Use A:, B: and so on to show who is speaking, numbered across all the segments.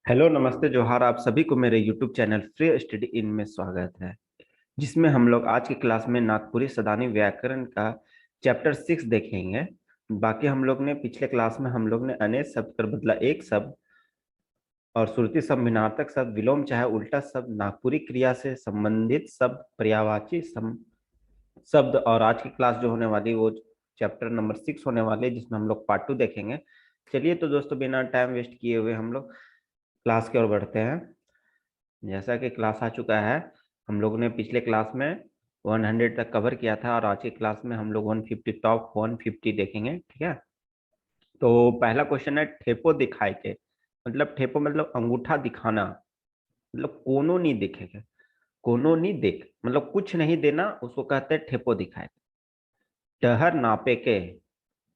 A: Hello, नमस्ते, जोहार। आप सभी को मेरे YouTube channel free study in में स्वागत है, जिसमें हम लोग आज की क्लास में नागपुरी सदानी व्याकरण का चैप्टर 6 देखेंगे। बाकी हम लोग ने पिछले क्लास में हम लोग ने अनेक शब्द कर बदला एक शब्द और श्रुति शब्द, भिन्नार्थक शब्द, विलोम चाहे उल्टा शब्द, नागपुरी क्रिया से संबंधित शब्द, पर्यायवाची शब्द। और आज की क्लास जो होने वाली वो चैप्टर नंबर 6 होने वाली है, जिसमें हम लोग पार्ट 2 देखेंगे। चलिए तो दोस्तों, बिना टाइम वेस्ट किए हुए हम लोग क्लास की ओर बढ़ते हैं। जैसा कि क्लास आ चुका है, हम लोगों ने पिछले क्लास में 100 तक कवर किया था और आज की क्लास में हम लोग 150 टॉप 150 देखेंगे। ठीक है, तो पहला क्वेश्चन है ठेपो दिखाए के। मतलब ठेपो मतलब अंगूठा दिखाना, मतलब कोनो नहीं दिखेगा, कोनो नहीं देख मतलब कुछ नहीं देना, उसको कहते हैं ठेपो दिखाए। डहर नापे के,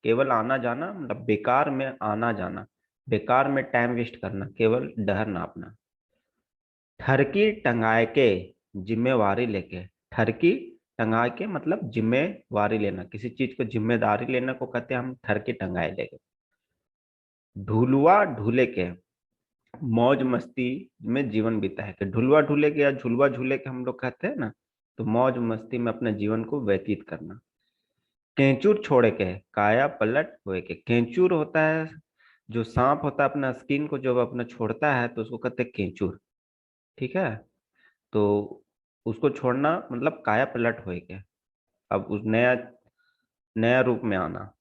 A: केवल आना जाना, मतलब बेकार में आना जाना, बेकार में टाइम वेस्ट करना, केवल डहर नापना। ठरकी टंगाए के, जिम्मेवारी लेके। ठरकी टंगाए के मतलब जिम्मेवारी लेना, किसी चीज को जिम्मेदारी लेना को कहते हैं हम ठरकी टंगाए लेके। ढुलुआ ढूले के, मौज मस्ती में जीवन बिताए के। ढुलुआ ढूले के या झुलुआ झूले के हम लोग कहते हैं ना, तो मौज मस्ती में अपने जीवन को व्यतीत करना। केंचुर छोड़े के, काया पलट हुए के। केंचुर होता है जो सांप होता है, अपना स्किन को जब अपना छोड़ता है तो उसको कहते हैं केंचुर। ठीक है, तो उसको छोड़ना मतलब काया पलट होए के, अब उस नया नया रूप में आना।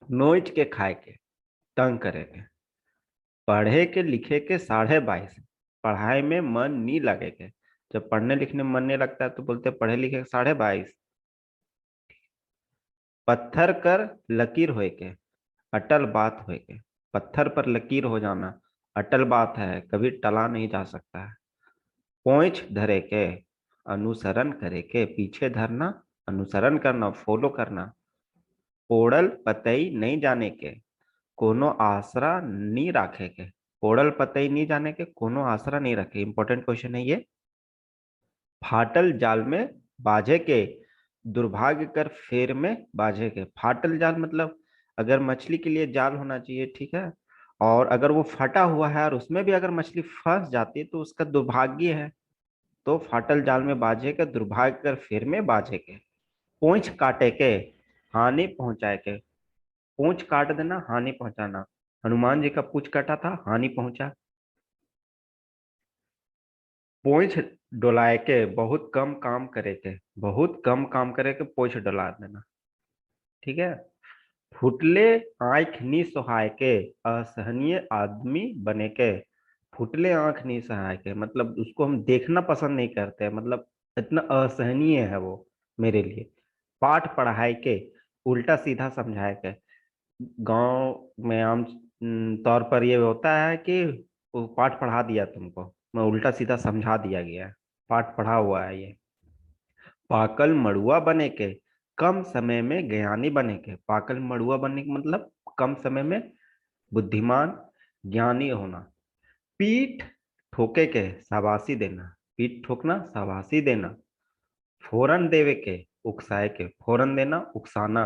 A: नोच के खाए के, तंग करे के। पढ़े के लिखे के 22.5, पढ़ाई में मन नहीं लगे के। जब पढ़ने लिखने में मन नहीं लगता है तो बोलते हैं पढ़े लिखे के 22.5। पत्थर कर लकीर होए के, अटल बात होए के। पत्थर पर लकीर हो जाना अटल बात है, कभी टला नहीं जा सकता है। पोंछ धरे के, अनुसरण करे के, पीछे धरना, अनुसरण करना, फॉलो करना। ओड़ल पतई नहीं जाने के, कोनो आसरा नहीं राखे के। ओड़ल पतई नहीं जाने के, कोनो आसरा नहीं रखे। इंपॉर्टेंट क्वेश्चन है ये। फाटल जाल में बाझे के, दुर्भाग्य कर फेर में बाझे के। फाटल जाल मतलब अगर मछली के लिए जाल होना चाहिए, ठीक है, और अगर वो फटा हुआ है और उसमें भी अगर मछली फंस जाती है तो उसका दुर्भाग्य है। तो फाटल जाल में बाझे के, दुर्भाग्य कर फेर में बाझे के। पूंछ काटे के, हानि पहुंचाए के। पूंछ काट देना, हानि पहुंचाना। हनुमान जी का पूंछ कटा था, हानि पहुंचा। पूंछ डोलाए के, बहुत कम काम करे के। बहुत कम काम करे के पूंछ डोला देना। ठीक है। फुटले आंख नी सुहाए के, असहनीय आदमी बने के। फुटले आंख नी सहाय के मतलब उसको हम देखना पसंद नहीं करते, मतलब इतना असहनीय है वो मेरे लिए। पाठ पढ़ाए के, उल्टा सीधा समझाए के। गांव में आम तौर पर ये होता है कि वो पाठ पढ़ा दिया तुमको, मैं उल्टा सीधा समझा दिया गया है, पाठ पढ़ा हुआ है ये। पाकल मड़ुआ बने के, कम समय में ज्ञानी बने के। पाकल मड़ुआ बनने के मतलब कम समय में बुद्धिमान ज्ञानी होना। पीठ ठोके के, शाबाशी देना। पीठ ठोकना, शाबाशी देना। फोरन देवे के, उकसाए के। फोरन देना, उकसाना।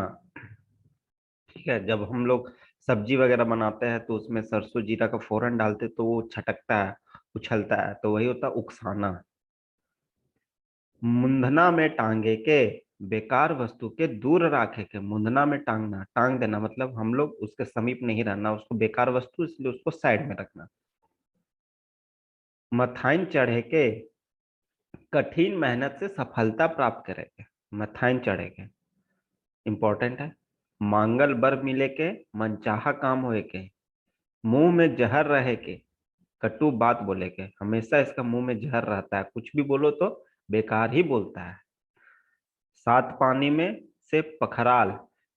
A: ठीक है, जब हम लोग सब्जी वगैरह बनाते हैं तो उसमें सरसों जीरा का फोरन डालते तो वो छटकता है, उछलता है, तो वही होता है उकसाना। मुंधना में टांगे के, बेकार वस्तु के दूर रखे के। मुंधना में टांगना, टांग देना मतलब हम लोग उसके समीप नहीं रहना, उसको बेकार वस्तु इसलिए उसको साइड में रखना। मथाइन चढ़े के, कठिन मेहनत से सफलता प्राप्त करेंगे। मथाइन चढ़ेगे, इंपॉर्टेंट है। मांगल बर मिले के, मनचाहा काम होए के। मुंह में जहर रहे के, कटु बात बोले के। हमेशा इसका मुंह में जहर रहता है, कुछ भी बोलो तो बेकार ही बोलता है। सात पानी में से पखराल,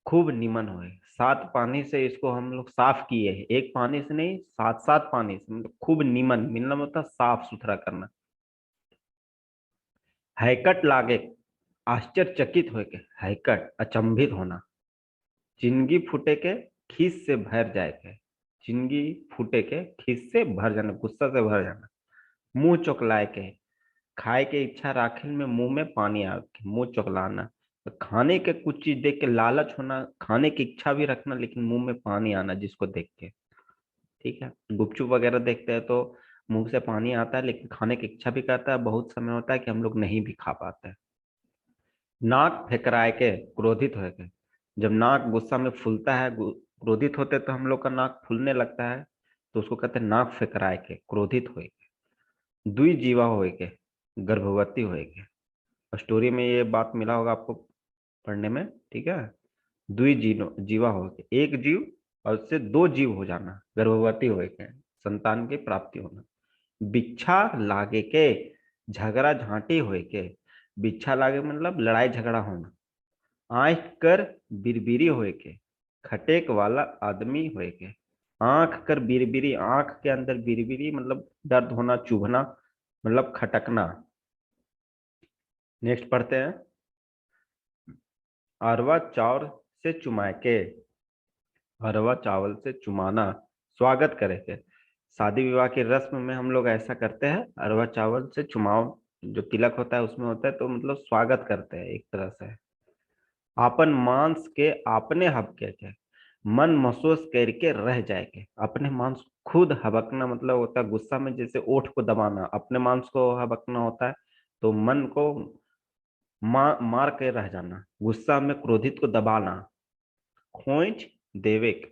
A: खूब निमन होए। सात पानी से इसको हम लोग साफ किए हैं, एक पानी से नहीं, सात सात पानी से, मतलब खूब निमन, मिलना मतलब साफ सुथरा करना। हैकट लागे, आश्चर्यचकित होके। हैकट अचंभित होना। चिंगी फूटे के, खीस से भर जाए के। चिंगी फूटे के, खीस से भर जाना, गुस्सा से भर जाना। मुंह चोकलाए के, खाए के इच्छा राखिन में मुंह में पानी आ के। मुंह चोकलाना तो खाने के कुछ चीज देख के लालच होना, खाने की इच्छा भी रखना लेकिन मुंह में पानी आना जिसको देख के। ठीक है, गुपचुप वगैरह देखते हैं तो मुंह से पानी आता है लेकिन खाने की इच्छा भी करता है, बहुत समय होता है कि हम लोग नहीं भी खा पाते हैं। नाक फेकराए के, क्रोधित होए के, जब नाक गुस्सा में फूलता है, क्रोधित होते तो हम लोग का नाक फूलने लगता है, तो उसको कहते हैं नाक फेकराए के, क्रोधित होए के। दुई जीवा होए के, गर्भवती होए के। स्टोरी में ये बात मिला होगा आपको पढ़ने में, ठीक है। दुई जीवा हो के, एक जीव और उससे दो जीव हो जाना, गर्भवती होए के, संतान की प्राप्ति होना। बिच्छा लागे के, झगड़ा झांटी होए के। बिच्छा लागे मतलब लड़ाई झगड़ा होना। आंख कर बिरबिरी होए के, खटेक वाला आदमी होए के। आंख कर बिरबिरी, आंख के अंदर बिरबिरी मतलब दर्द होना, चुभना, मतलब खटकना। नेक्स्ट पढ़ते हैं। अरवा चाउर से चुमाए के, अरवा चावल से चुमाना, स्वागत करे के। शादी विवाह की रस्म में हम लोग ऐसा करते हैं, अरवा चावल से चुमाओ, जो तिलक होता है उसमें होता है, तो मतलब स्वागत करते हैं एक तरह से। आपन मांस के आपने हबके के, मन महसूस करके रह जाए के। अपने मांस खुद हबकना मतलब होता है गुस्सा में जैसे ओठ को दबाना, अपने मांस को हबकना होता है। तो मन को मार के रह जाना, गुस्सा में क्रोधित को दबाना। खोइच देवे के,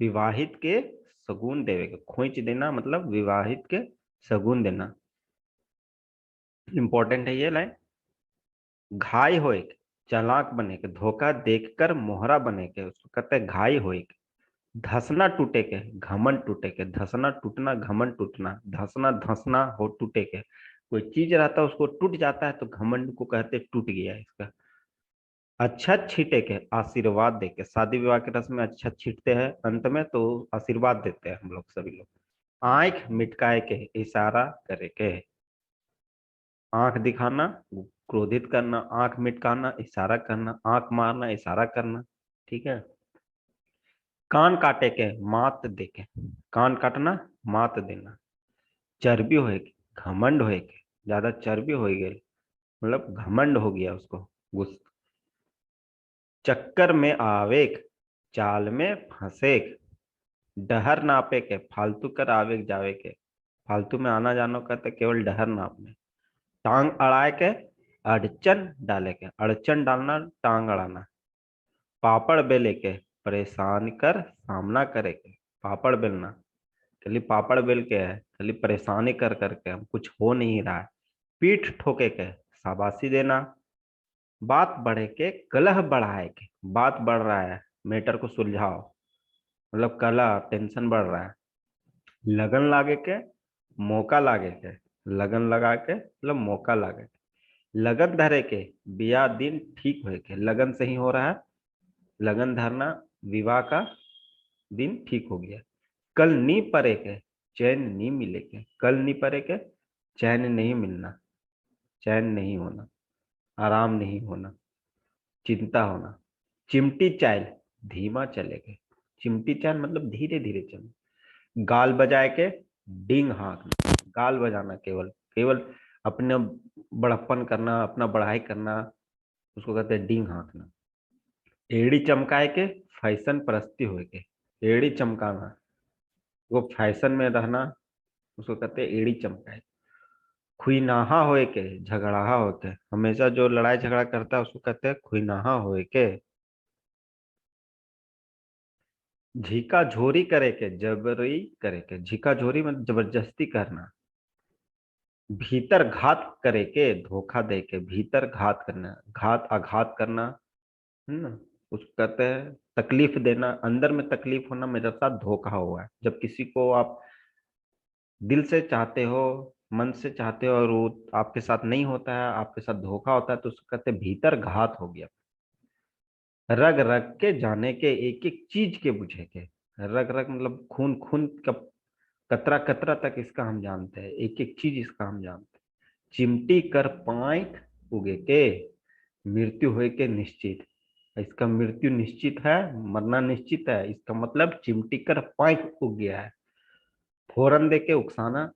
A: विवाहित के सगुन देवे के। खोइच देना मतलब विवाहित के सगुन देना। इंपॉर्टेंट है ये लाइन। घाई होए के, चालाक बने के, धोखा देखकर मोहरा बने के, उसको कहते हैं घाई होए के। धसना टूटे के, घमंड टूटे के। धसना टूटना, घमंड टूटना। धसना धसना हो टूटे के, कोई चीज रहता है उसको टूट जाता है तो घमंड को कहते हैं टूट गया इसका। अच्छा छींटे के, आशीर्वाद दे के। शादी विवाह के रस्म में अच्छा छींटते हैं अंत में, तो आशीर्वाद देते हैं हम लोग सभी लोग। आंख मिटकाए के, इशारा करे के। आंख दिखाना, क्रोधित करना, आंख मिटकाना, इशारा करना, आंख मारना, इशारा करना, ठीक है। कान काटे के, मात दे के। कान काटना, मात देना। चर्बी होए के, घमंड होए के, ज्यादा चर्बी हो गई मतलब घमंड हो गया उसको, गुस्सा। चक्कर में आवेक, चाल में फंसेक। डहर नापे के, फालतू कर आवेक जावे के। फालतू में आना जाना कहते केवल डहर नापने। टांग अड़ाए के, अड़चन डाले के। अड़चन डालना, टांग अड़ाना। पापड़ बेले के, परेशान कर सामना करे के। पापड़ बेलना, खाली पापड़ बेल के है, खाली परेशानी कर करके हम कुछ हो नहीं रहा है। पीठ ठोके के, शाबाशी देना। बात बढ़े के, कलह बढ़ाए के। बात बढ़ रहा है, मैटर को सुलझाओ, मतलब कलह, टेंशन बढ़ रहा है। लगन लागे के, मौका लागे के। लगन लगा के मतलब मौका लागे के। लगन धरे के, बियाह दिन ठीक होए के। लगन सही हो रहा है, लगन धरना, विवाह का दिन ठीक हो गया। कल नी परे के, चैन नहीं मिले के। कल नी परे के, चैन नहीं मिलना, चैन नहीं होना, आराम नहीं होना, चिंता होना। चिमटी चाल, धीमा चलेगे। चिमटी चाल मतलब धीरे धीरे चले। गाल बजाए के, डींग हाँकना। गाल बजाना, केवल केवल अपने बड़प्पन करना, अपना बढ़ाई करना, उसको कहते हैं डींग हाँकना। एड़ी चमकाए के, फैशन परस्ती होए के। एड़ी चमकाना, वो फैशन में रहना, उसको कहते हैं एड़ी चमकाए। खुईनाहा होए के, झगड़ाहा होके। हमेशा जो लड़ाई झगड़ा करता है उसको कहते हैं खुईनाहा होए के। झीका झोरी करे के, जबरी करे के। झीका झोरी मतलब जबरदस्ती करना। भीतर घात करे के, धोखा दे के। भीतर घात करना, घात आघात करना, है ना, उसको कहते हैं तकलीफ देना। अंदर में तकलीफ होना, मेरे साथ धोखा हुआ है। जब किसी को आप दिल से चाहते हो, मन से चाहते हो, और वो आपके साथ नहीं होता है, आपके साथ धोखा होता है, तो उसको कहते हैं भीतर घात हो गया। रग रग के जाने के, एक एक चीज के बुझे के। रग रग मतलब खून, खून का कतरा कतरा तक इसका हम जानते हैं, एक एक चीज इसका हम जानते हैं। चिमटी कर पाइक उगे के, मृत्यु हुए के निश्चित। इसका मृत्यु निश्चित है, मरना निश्चित है, इसका मतलब चिमटी कर पाइक उग गया है। फोरन दे के उकसाना।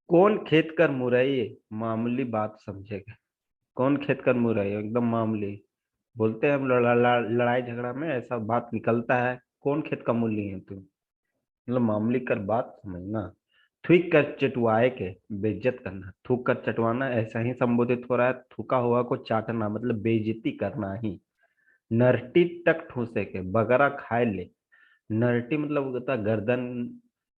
A: कौन खेत कर मुरई, मामूली बात समझेगा। कौन खेत कर मुरई, एकदम मामूली बोलते हैं हम लड़ाई झगड़ा में, ऐसा बात निकलता है। कौन खेत का मूल्य है तुम, मतलब मामूली कर बात समझना। थूक कर चटवाए के बेइज्जत करना, थूक कर चटवाना ऐसा ही संबोधित हो रहा है। थूका हुआ को चाटना मतलब बेइज्जती करना ही। नरटी तक ठूसे के बगरा खाए ले। नरटी मतलब वो होता है गर्दन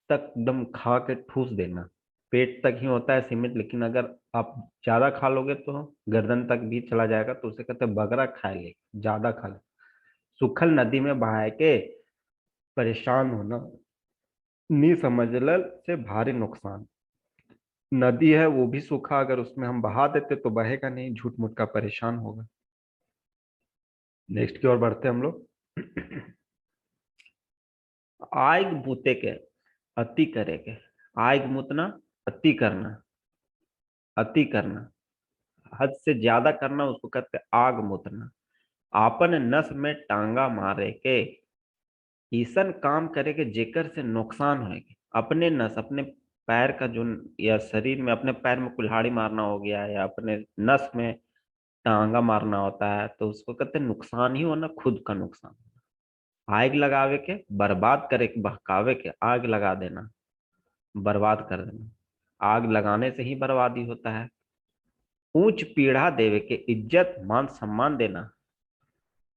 A: तक एकदम खा के ठूस देना। पेट तक ही होता है सीमित, लेकिन अगर आप ज्यादा खा लोगे तो गर्दन तक भी चला जाएगा, तो उसे कहते हैं बगरा खाए ले, ज्यादा खा ले। सुखल नदी में बहाए के परेशान होना, निसमझल से भारी नुकसान। नदी है वो भी सूखा, अगर उसमें हम बहा देते तो बहेगा नहीं, झूठ मूठ का परेशान होगा। नेक्स्ट की ओर बढ़ते हैं हम लोग। आग बूते के अति करे के। आग मुतना, अति करना, अति करना, हद से ज्यादा करना, उसको कहते हैं आग मुतना। आपन नस में टांगा मारे के, ईसन काम करे के जेकर से नुकसान होएगी। अपने नस, अपने पैर का जो, या शरीर में अपने पैर में कुल्हाड़ी मारना हो गया, या अपने नस में टांगा मारना होता है, तो उसको कहते हैं नुकसान ही होना, खुद का नुकसान। आग लगावे के बर्बाद करे के, बहकावे के आग लगा देना, बर्बाद कर देना। आग लगाने से ही बर्बादी होता है। ऊंच पीढ़ा देवे के इज्जत मान सम्मान देना।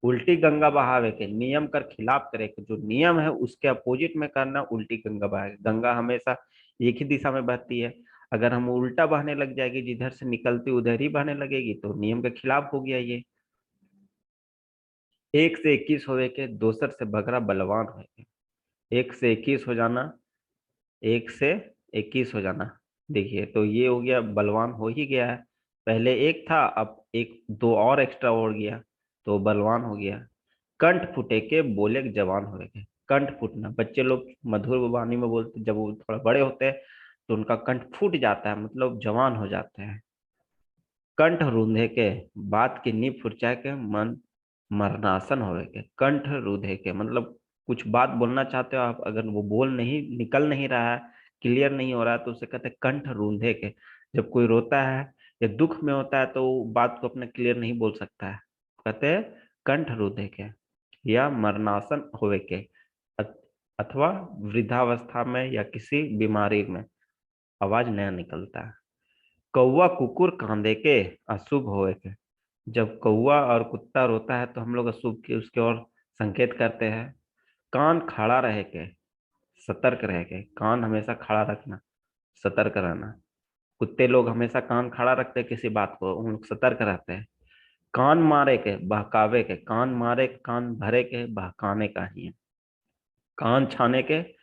A: उल्टी गंगा बहावे के नियम कर खिलाफ करे के, जो नियम है उसके अपोजिट में करना, उल्टी गंगा बहावे। गंगा हमेशा एक ही दिशा में बहती है, अगर हम उल्टा बहने लग जाएगी, जिधर से निकलती उधर ही बहने लगेगी, तो नियम के खिलाफ हो गया ये। एक से 21 होवे के दोसर से बगरा बलवान होवे। एक से 21 हो जाना, एक से 21 हो जाना, देखिए तो ये हो गया, बलवान हो ही गया है। पहले एक था, अब एक दो और एक्स्ट्रा हो गया, तो बलवान हो गया। कंठ फूटे के बोले के जवान हो गए। कंठ फूटना, बच्चे लोग मधुर वाणी में बोलते, जब वो थोड़ा बड़े होते हैं तो उनका कंठ फूट जाता है, मतलब जवान हो जाते हैं। कंठ रूंधे के, बात की नींव फुरचाए के मन मरनासन होवे के। कंठ रूंधे के मतलब कुछ बात बोलना चाहते हो आप, अगर वो बोल नहीं निकल नहीं रहा है, क्लियर नहीं हो रहा है, तो उसे कहते हैं कंठ रूंधे के। जब कोई रोता है या दुख में होता है तो वो बात को अपने क्लियर नहीं बोल सकता है, कहते हैं कंठ रूंधे के। या मरनासन होवे के, अथ- अथवा वृद्धावस्था में या किसी बीमारी में आवाज नया निकलता है। कौवा कुकुर कांदे के अशुभ होवे के। जब कौवा और कुत्ता रोता है तो हम लोग अशुभ की उसके ओर संकेत करते हैं। कान खड़ा रहे के, सतर्क रहे के, कान हमेशा खड़ा रखना, सतर्क रहना। कुत्ते लोग हमेशा कान खड़ा रखते हैं, किसी बात को उन लोग सतर्क रहते हैं। कान मारे के बहकावे के, कान मारे कान भरे के बहकाने का ही है। कान छाने के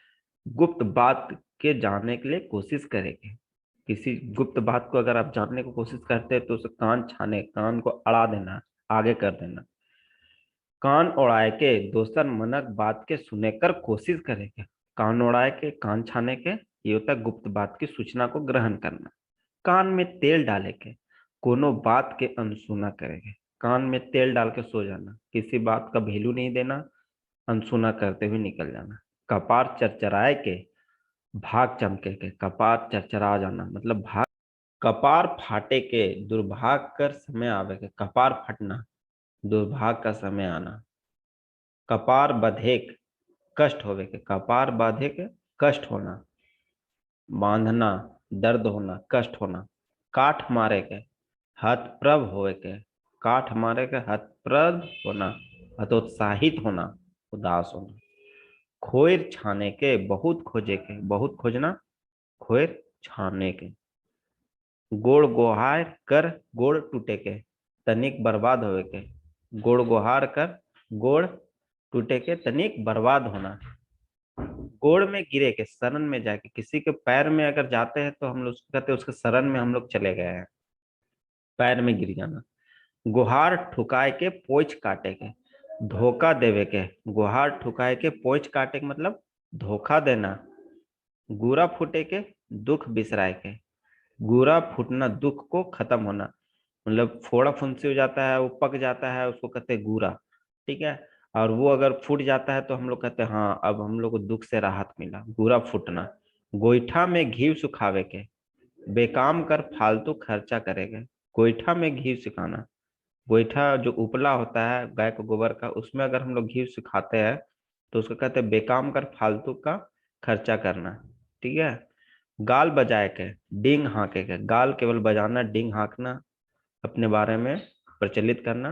A: गुप्त बात के जानने के लिए कोशिश करेंगे। किसी गुप्त बात को अगर आप जानने की कोशिश करते हैं तो उसे कान छाने, कान को अड़ा देना, आगे कर देना। कान ओढ़ाए के दोसर मनक बात के सुने कर कोशिश करेंगे। कान ओढ़ाए के, कान छाने के, ये होता है गुप्त बात की सूचना को ग्रहण करना। कान में तेल डाले के कोनो बात के अनसुना करेंगे। कान में तेल डाल के सो जाना, किसी बात का वैल्यू नहीं देना, अनसुना करते हुए निकल जाना। कपार चरचराए के भाग चमके के, कपार चरचरा जाना मतलब भाग। कपार फाटे के दुर्भाग कर समय आवे के, कपार फटना, दुर्भाग का समय आना। कपार बधेक कष्ट होवे के, कपार बाधे के कष्ट होना, बांधना, दर्द होना, कष्ट होना। काठ मारे के हतप्रभ होवे के, काठ मारे के हतप्रभ होना, हतोत्साहित होना, उदास होना। खोर छाने के बहुत खोजे के, बहुत खोजना, खोर छाने के। गोड़ गोहार कर गोड़ टूटे के, तनिक बर्बाद होवे के। गोड़ गोहार कर गोड़ टूटे के, तनिक बर्बाद होना। गोड़ में गिरे के, शरण में जाके, किसी के पैर में अगर जाते हैं तो हम लोग उसको कहते हैं उसके शरण में हम लोग चले गए हैं, पैर में गिर जाना। गुहार ठुकाए के पोछ काटे के, धोखा देवे के। गुहार ठुकाए के पोछ काटे के मतलब धोखा देना। गुरा फूटे के दुख बिसराए के, गुरा फूटना दुख को खत्म होना, मतलब फोड़ा फुंसी हो जाता है, वो पक जाता है, उसको कहते हैं गुरा। ठीक है, और वो अगर फूट जाता है तो हम लोग कहते हैं हाँ अब हम लोग को दुख से राहत मिला, गुरा फूटना। गोईठा में घी सुखावे के, बेकाम कर फालतू खर्चा करेंगे। गोईठा में घी सुखाना, गोईठा जो उपला होता है गाय के गोबर का, उसमें अगर हम लोग घी सुखाते हैं तो उसको कहते हैं बेकाम कर फालतू का खर्चा करना। ठीक है, गाल बजाए के, डिंग हाँके के, गाल केवल बजाना, डिंग हाँकना, अपने बारे में प्रचलित करना,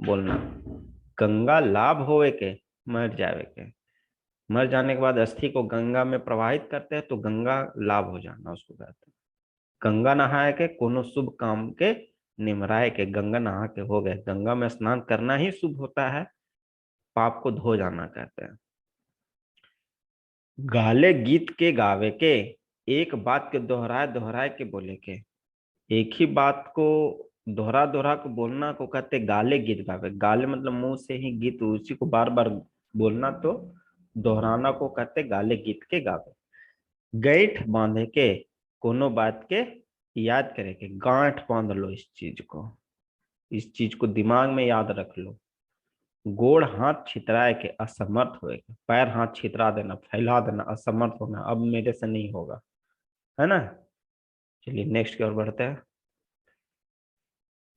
A: बोलना। गंगा लाभ होवे के, मर जावे के, मर जाने के बाद अस्थि को गंगा में प्रवाहित करते हैं तो गंगा लाभ हो जाना उसको कहते हैं। गंगा नहाए के, कोनो शुभ काम के निमराए के, गंगा नहा के हो गए, गंगा में स्नान करना ही शुभ होता है, पाप को धो जाना कहते हैं। गाले गीत के गावे के, एक बात के दोहराए दोहराए के बोले के, एक ही बात को दोहरा दोहरा के बोलना को कहते गाले गीत गावे। गाले मतलब मुंह से ही गीत, उसी को बार बार बोलना, तो दोहराना को कहते गाले गीत के गावे। गैठ बांधे के, कोनो बात के याद करे के, गांठ बांध लो इस चीज को, इस चीज को दिमाग में याद रख लो। गोड़ हाथ छितराए के, असमर्थ होए के, पैर हाथ छितरा देना, फैला देना, असमर्थ होना, अब मेरे से नहीं होगा, है ना। चलिए नेक्स्ट की ओर बढ़ते हैं।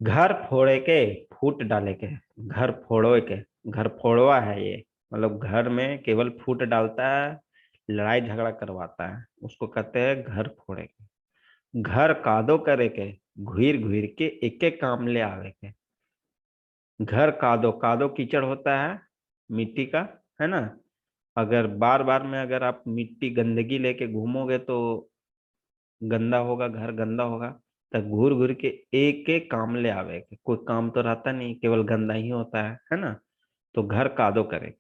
A: घर फोड़े के, फूट डाले के, घर फोड़ो के, घर फोड़वा है ये, मतलब घर में केवल फूट डालता है, लड़ाई झगड़ा करवाता है, उसको कहते हैं घर फोड़े के। घर कादो करे के, घुर घुर के एक एक काम ले आवे के। घर कादो, कादो कीचड़ होता है मिट्टी का, है ना। अगर बार बार में अगर आप मिट्टी गंदगी लेके घूमोगे तो गंदा होगा, घर गंदा होगा। तो घूर घूर के एक एक काम ले आवे के, कोई काम तो रहता नहीं, केवल गंदा ही होता है ना। तो घर कादो करे,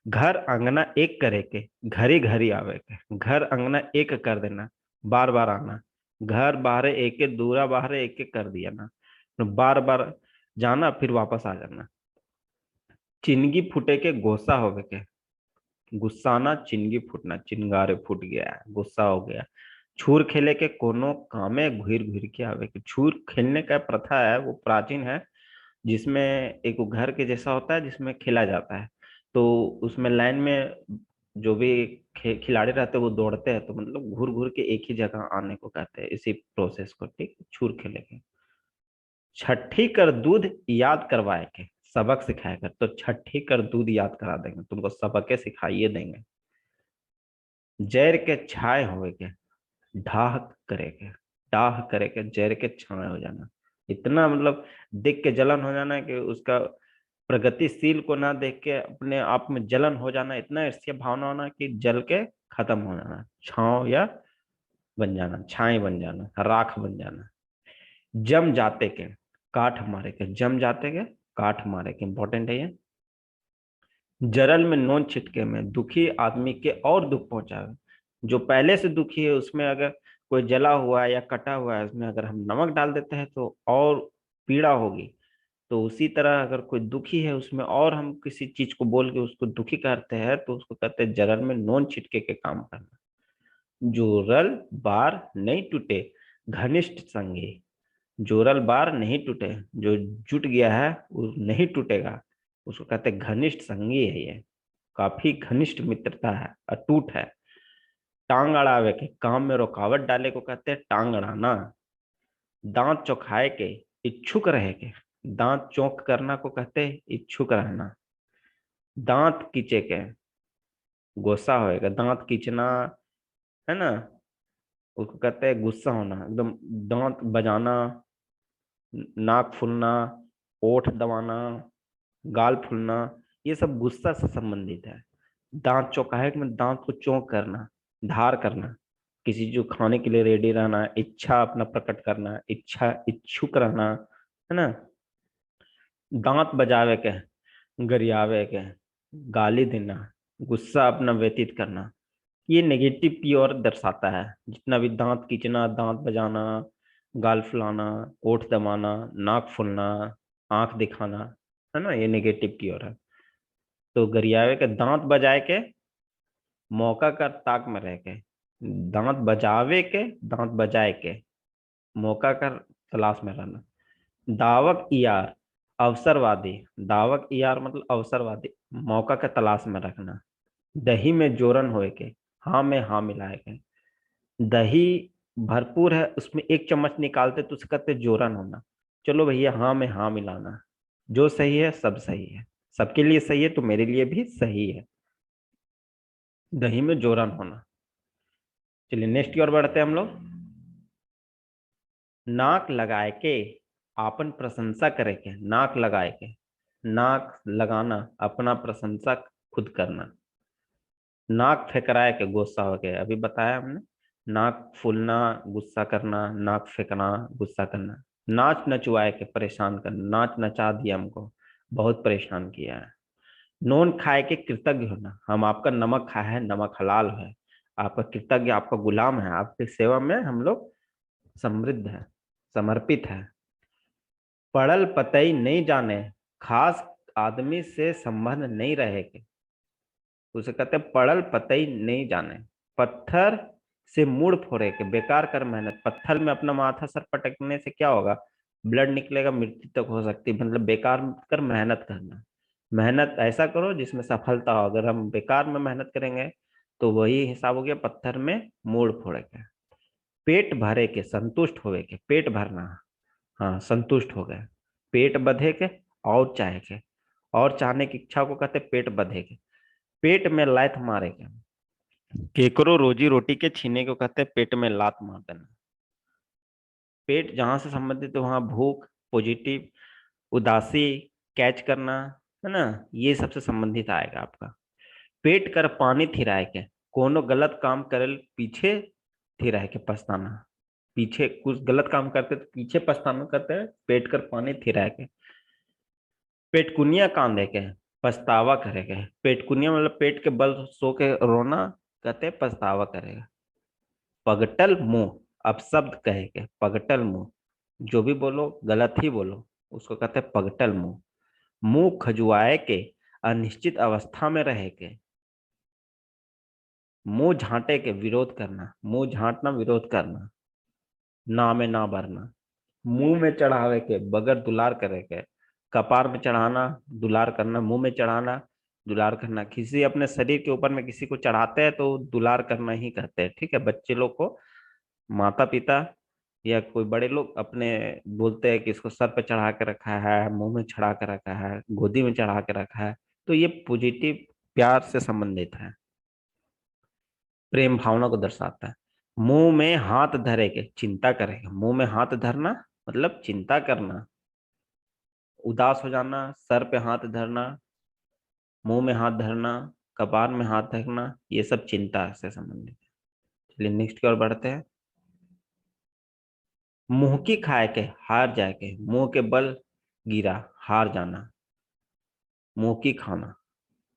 A: घर अंगना एक करे के, घरी घरी आवे के, घर अंगना एक कर देना, बार बार आना। घर बाहर एक एक, दूरा बाहर एक एक कर दिया ना, तो बार बार जाना फिर वापस आ जाना। चिनगी फूटे के, गोसा होवे के, गुस्साना, चिनगी फूटना, चिनगारे फूट गया है, गुस्सा हो गया। छूर खेले के, कोनो कामे घुर घुर के आवे के। छूर खेलने का प्रथा है, वो प्राचीन है, जिसमें एक वो घर के जैसा होता है जिसमें खेला जाता है। तो उसमें लाइन में जो भी खिलाड़ी रहते हैं वो दौड़ते हैं, तो मतलब घूर घूर के एक ही जगह आने को कहते हैं इसी प्रोसेस को, ठीक। छूर खेले के। छठी कर दूध याद करवाए के, सबक सिखाए कर, तो छठी कर दूध याद करा देंगे तुमको, सबके सिखाइए देंगे। जैर के छाए होवे के, ढाह करे के, डाह करे के, जैर के छाए हो जाना, इतना मतलब देख के जलन हो जाना कि उसका प्रगतिशील को ना देख के अपने आप में जलन हो जाना, इतना ईर्ष्या भावना होना कि जल के खत्म हो जाना, छाव या बन जाना, छाए बन जाना, राख बन जाना। जम जाते के, काठ मारे के, जम जाते के, काठ मारे के, इंपॉर्टेंट है ये। जरल में नोन छिटके में, दुखी आदमी के और दुख पहुंचावे। जो पहले से दुखी है उसमें अगर कोई जला हुआ है या कटा हुआ है, उसमें अगर हम नमक डाल देते हैं तो और पीड़ा होगी। तो उसी तरह अगर कोई दुखी है उसमें और हम किसी चीज को बोल के उसको दुखी करते हैं तो उसको कहते हैं जरल में नोन छिटके के काम करना। जोरल बार नहीं टूटे, घनिष्ठ संगी। जोरल बार नहीं टूटे, जो जुट गया है वो नहीं टूटेगा, उसको कहते हैं घनिष्ठ संगी है ये, काफी घनिष्ठ मित्रता है, अटूट है। टांग अड़ावे के, काम में रुकावट डाले को कहते हैं टांग अड़ाना। दांत चौखाए के, इच्छुक रहे के, दांत चौंक करना को कहते हैं इच्छुक रहना। दांत खींचे के, गुस्सा होएगा, दांत खींचना, है ना, उसको कहते हैं गुस्सा होना एकदम। दांत बजाना, नाक फूलना, ओठ दबाना, गाल फूलना, ये सब गुस्सा से संबंधित है। दांत चौकाहट में दांत को चौंक करना, धार करना, किसी जो खाने के लिए रेडी रहना, इच्छा अपना प्रकट करना, इच्छा इच्छुक रहना, है ना। दांत बजावे के, गरियावे के, गाली देना, गुस्सा अपना व्यतीत करना, ये नेगेटिव की ओर दर्शाता है। जितना भी दांत खींचना, दांत बजाना, गाल फुलाना, ओठ दबाना, नाक फूलना, आंख दिखाना, है ना, ये नेगेटिव की ओर है। तो गरियावे के, दांत बजाए के, मौका कर ताक में रह के, दांत बजावे के, दांत बजाए के, मौका कर तलाश में रहना। दावक यार, अवसरवादी, दावक यार मतलब अवसरवादी, मौका का तलाश में रखना। दही में जोरन होए के, हाँ में हाँ मिलाए के, दही भरपूर है उसमें एक चम्मच निकालते तो उससे कहते जोरन होना। चलो भैया हाँ में हाँ मिलाना, जो सही है सब सही है, सबके लिए सही है तो मेरे लिए भी सही है, दही में जोरन होना। चलिए नेक्स्ट की ओर बढ़ते हैं हम लोग। नाक लगाए के आपन प्रशंसा करे के, नाक लगाए के, नाक लगाना, अपना प्रशंसा खुद करना। नाक फेकराए के गुस्सा हो गया, अभी बताया हमने। नाक फूलना गुस्सा करना, नाक फेंकना गुस्सा करना। नाच नचवाए के परेशान करना, नाच नचा दिया हमको, बहुत परेशान किया है। नोन खाए के कृतज्ञ होना, हम आपका नमक खाए हैं, नमक हलाल है, आपका कृतज्ञ, आपका गुलाम है, आपकी सेवा में हम लोग समृद्ध है, समर्पित है। पड़ल पतई नहीं जाने, खास आदमी से संबंध नहीं रहेगा। उसे कहते हैं पड़ल पतई नहीं जाने। पत्थर से मुड़ फोड़े के, बेकार कर मेहनत, पत्थर में अपना माथा सर पटकने से क्या होगा, ब्लड निकलेगा, मृत्यु तक हो सकती है, मतलब बेकार कर मेहनत करना। मेहनत ऐसा करो जिसमें सफलता हो, अगर हम बेकार में मेहनत करेंगे तो वही हिसाब हो गया पत्थर में मुड़ फोड़े के। पेट भरे के संतुष्ट होवे के, पेट भरना, हाँ संतुष्ट हो गए। पेट बधे के और चाहे के, और चाहने की इच्छा को कहते पेट बधे के। पेट में लात मारे के, केकरो रोजी रोटी के छीने को कहते पेट में लात मार देना। पेट जहां से संबंधित है वहां भूख, पॉजिटिव, उदासी, कैच करना, है ना, ये सबसे संबंधित आएगा आपका। पेट कर पानी थिराए के, कोनो गलत काम करे पीछे थिराए के पछताना। पीछे कुछ गलत काम करते तो पीछे पछताना करते हैं, पेट कर पानी थिराए के। पेटकुनिया कांधे के, पछतावा करेगा। पेटकुनिया मतलब पेट के बल सो के रोना, कहते हैं पछतावा करेगा। पगटल मुंह, अपशब्द कहे के, पगटल मुंह, जो भी बोलो गलत ही बोलो, उसको कहते हैं पगटल मुंह। मुंह खजुआए के, अनिश्चित अवस्था में रहे के। मुंह झांटे के, विरोध करना, मुंह झांटना विरोध करना, ना में ना भरना। मुंह में चढ़ावे के, बगैर दुलार करे के। कपार में चढ़ाना, दुलार करना, मुंह में चढ़ाना, दुलार करना। किसी अपने शरीर के ऊपर में किसी को चढ़ाते हैं तो दुलार करना ही कहते हैं, ठीक है। बच्चे लोग को माता पिता या कोई बड़े लोग अपने बोलते हैं कि इसको सर पे चढ़ा के रखा है, मुंह में चढ़ा के रखा है, गोदी में चढ़ा के रखा है, तो ये पॉजिटिव प्यार से संबंधित है, प्रेम भावना को दर्शाता है। मुंह में हाथ धरे के, चिंता करेगा। मुंह में हाथ धरना मतलब चिंता करना, उदास हो जाना, सर पे हाथ धरना, मुंह में हाथ धरना, कपार में हाथ धरना, ये सब चिंता से संबंधित है। चलिए नेक्स्ट की ओर बढ़ते हैं। मुंह की खाए के हार जाए के, मुंह के बल गिरा, हार जाना। मुंह की खाना,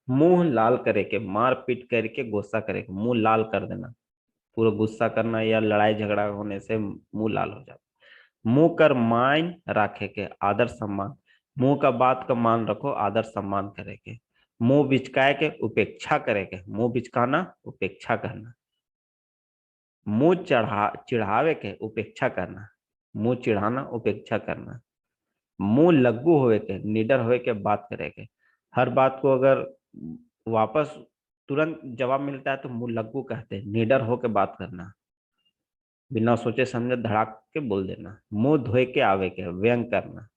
A: मुंह लाल करे के, मार पीट करके गुस्सा करे के, मुंह लाल कर देना, पूरा गुस्सा करना या लड़ाई झगड़ा होने से मुंह लाल हो जाता। मुंह कर मान राखे के, आदर सम्मान, मुंह का बात का मान रखो, आदर सम्मान करे के। मुंह बिचकाए के, उपेक्षा करे के, मुंह बिचकाना उपेक्षा करना। मुंह चिढ़ावे के, उपेक्षा करना, मुंह चिढ़ाना उपेक्षा करना। मुंह लग्गू होवे के, निडर होवे के बात करे के। हर बात को अगर वापस तुरंत जवाब मिलता है तो मुंह लग्गू कहते हैं। निडर होके बात करना, बिना सोचे समझे धड़ाक के बोल देना। मुंह धोए के आवे के, व्यंग करना,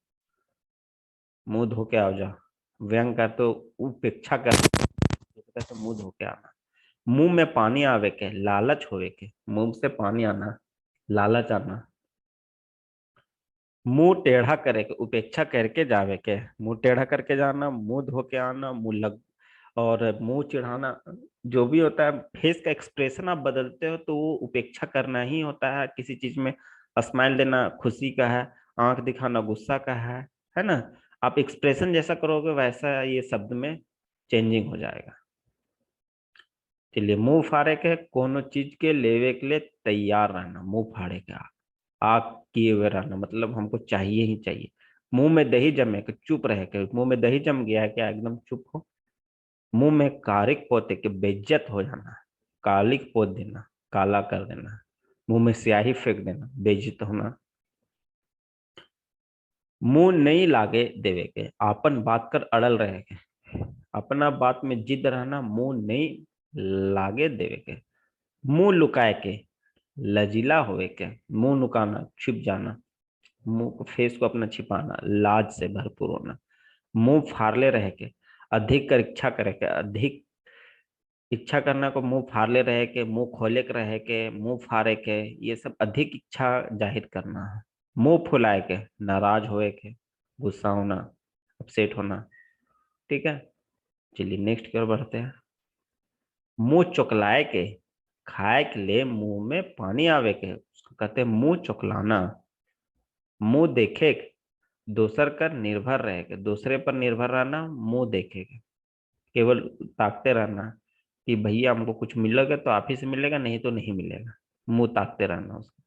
A: मुंह धो के आओ जा, व्यंग कर तो उपेक्षा कर तो मुंह धो के आना। मुंह में पानी आवे के, लालच होवे के, मुंह से पानी आना, लालच आना। मुंह टेढ़ा करे के, उपेक्षा करके जावे के, मुंह टेढ़ा करके जाना, मुंह धो के आना, मुंह लग और मुंह चिढ़ाना, जो भी होता है फेस का एक्सप्रेशन आप बदलते हो तो वो उपेक्षा करना ही होता है। किसी चीज में स्माइल देना खुशी का है, आंख दिखाना गुस्सा का है ना। आप एक्सप्रेशन जैसा करोगे वैसा ये शब्द में चेंजिंग हो जाएगा। चलिए मुंह फाड़े के, कोनो चीज के लेवे के लिए तैयार रहना, मुंह फाड़े के आग किए हुए रहना, मतलब हमको चाहिए ही चाहिए। मुंह में दही जमे के, चुप रहे के, मुंह में दही जम गया है क्या, एकदम चुप हो। मुंह में कारिक पोते के, बेइज्जत हो जाना, कालिक पोत देना, काला कर देना। मुंह में स्याही फेंक देना, बेइज्जत होना। मुंह नहीं लागे देवे के, आपन बात कर अड़ल रहे के, अपना बात में जिद रहना, मुंह नहीं लागे देवे के। मुंह लुकाए के, लजीला होवे के, मुंह नुकाना, छिप जाना, मुंह फेस को अपना छिपाना, लाज से भरपूर होना। मुंह फाड़ले रह के, अधिक कर इच्छा करे के, अधिक इच्छा करना को मुंह फाड़ले रहे के, मुंह खोले के रहे के, मुंह फाड़े के, ये सब अधिक इच्छा जाहिर करना है। मुंह फुलाए के, नाराज होए के, गुस्सा होना, अपसेट होना। ठीक है, चलिए नेक्स्ट की ओर बढ़ते हैं। मुंह चुकलाए के, खाए के लिए मुंह में पानी आवे के, उसको कहते हैं मुंह चुकलाना। मुंह देखे के, दूसर कर निर्भर रहे के, दूसरे पर निर्भर रहना, मुंह देखे के, केवल ताकते रहना कि भैया हमको कुछ मिलेगा तो आप ही से मिलेगा, नहीं तो नहीं मिलेगा, मुंह ताकते रहना उसको।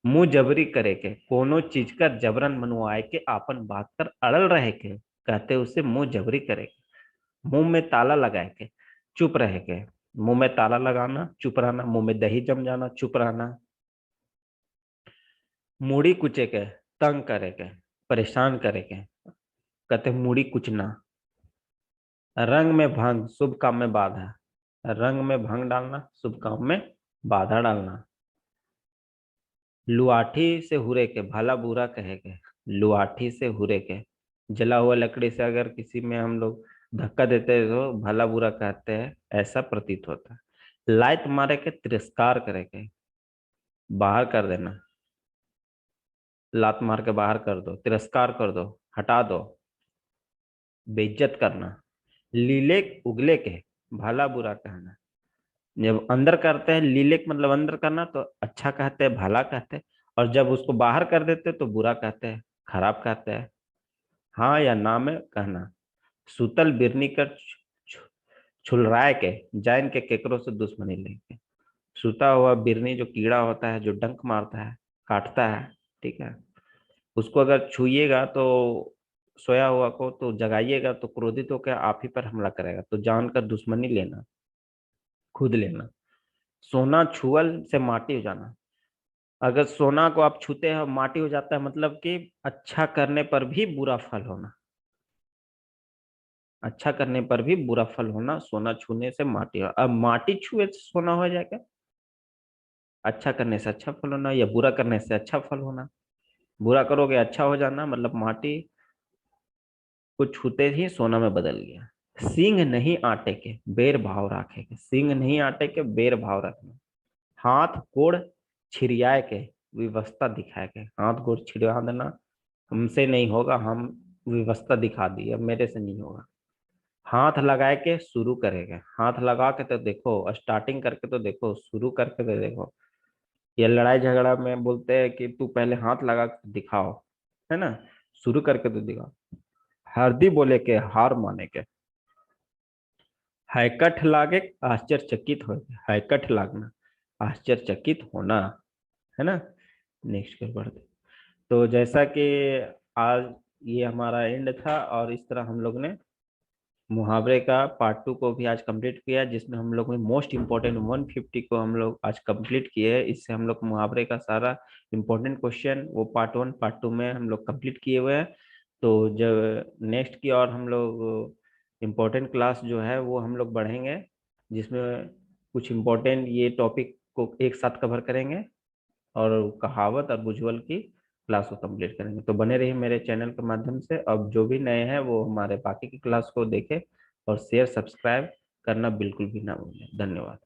A: मुंह जबरी करे के, कोनो चीज का जबरन मनवाए के आपन बात पर अड़ल रहे के, कहते उसे मुंह जबरी करे के। मुंह में ताला लगाए के, चुप रहे के, मुंह में ताला लगाना, चुप रहना, मुंह में दही जम जाना, चुप रहना। मूड़ी कुचे के, तंग करे के, परेशान करे के, कहते मूड़ी कुचना। रंग में भंग, शुभ काम में बाधा, रंग में भंग डालना, शुभ काम में बाधा डालना। लुआठी से हुरे के, भला बुरा कहे के, लुआठी से हुरे के, जला हुआ लकड़ी से अगर किसी में हम लोग धक्का देते हैं तो भला बुरा कहते हैं, ऐसा प्रतीत होता है। लात मारे के, तिरस्कार करे के, बाहर कर देना, लात मार के बाहर कर दो, तिरस्कार कर दो, हटा दो, बेइज्जत करना। लीले उगले के, भला बुरा कहना। जब अंदर करते हैं लीलेक मतलब अंदर करना तो अच्छा कहते हैं, भला कहते हैं, और जब उसको बाहर कर देते हैं तो बुरा कहते हैं, खराब कहते हैं। हाँ या ना में कहना। सूतल बिरनी कर छुलराय के, जान के केकरों से दुश्मनी लेके। सूता हुआ बिरनी जो कीड़ा होता है, जो डंक मारता है, काटता है, ठीक है, उसको अगर छुइएगा तो, सोया हुआ को तो जगाइएगा तो क्रोधित होकर आप ही पर हमला करेगा, तो जानकर दुश्मनी लेना, खुद लेना। सोना छुअल से माटी हो जाना, अगर सोना को आप छूते हैं माटी हो जाता है, मतलब कि अच्छा करने पर भी बुरा फल होना, अच्छा करने पर भी बुरा फल होना, सोना छूने से माटी हो। अब माटी छुए से सोना हो जाएगा, अच्छा करने से अच्छा फल होना या बुरा करने से अच्छा फल होना। बुरा करोगे अच्छा हो जाना, मतलब माटी को छूते ही सोना में बदल गया। सींग नहीं आटे के, बेर भाव राखे के, सींग नहीं आटे के, बेर भाव रखना। हाथ गोड़ छिरियाए के, विवशता दिखाए के, हाथ गोड़ छिड़वा देना, हमसे नहीं होगा, हम विवशता दिखा दी, अब मेरे से नहीं होगा। हाथ लगाए के शुरू करेगा, हाथ लगा के तो देखो, स्टार्टिंग करके तो देखो, शुरू करके तो देखो। ये लड़ाई झगड़ा में बोलते हैं कि तू पहले हाथ लगा के दिखाओ, है ना, शुरू करके तो दिखाओ। हरदी बोले के, हार माने के, हैकठ लागे, आश्चर्यचकित हो, हैकठ लागना, आश्चर्यचकित होना, है ना। नेक्स्ट कर बढ़ते। तो जैसा कि आज ये हमारा एंड था, और इस तरह हम लोग ने मुहावरे का पार्ट 2 को भी आज कंप्लीट किया, जिसमें हम लोग ने मोस्ट इम्पोर्टेंट 150 को हम लोग आज कंप्लीट किए हैं। इससे हम लोग मुहावरे का सारा इम्पोर्टेंट क्वेश्चन वो पार्ट 1 पार्ट 2 में हम लोग कंप्लीट किए हुए हैं। तो जब नेक्स्ट की और हम लोग इम्पोर्टेंट क्लास जो है वो हम लोग बढ़ेंगे, जिसमें कुछ इम्पोर्टेंट ये टॉपिक को एक साथ कवर करेंगे, और कहावत और भुजबल की क्लास को कंप्लीट करेंगे। तो बने रहिए मेरे चैनल के माध्यम से। अब जो भी नए हैं वो हमारे बाकी की क्लास को देखें, और शेयर सब्सक्राइब करना बिल्कुल भी ना भूलें। धन्यवाद।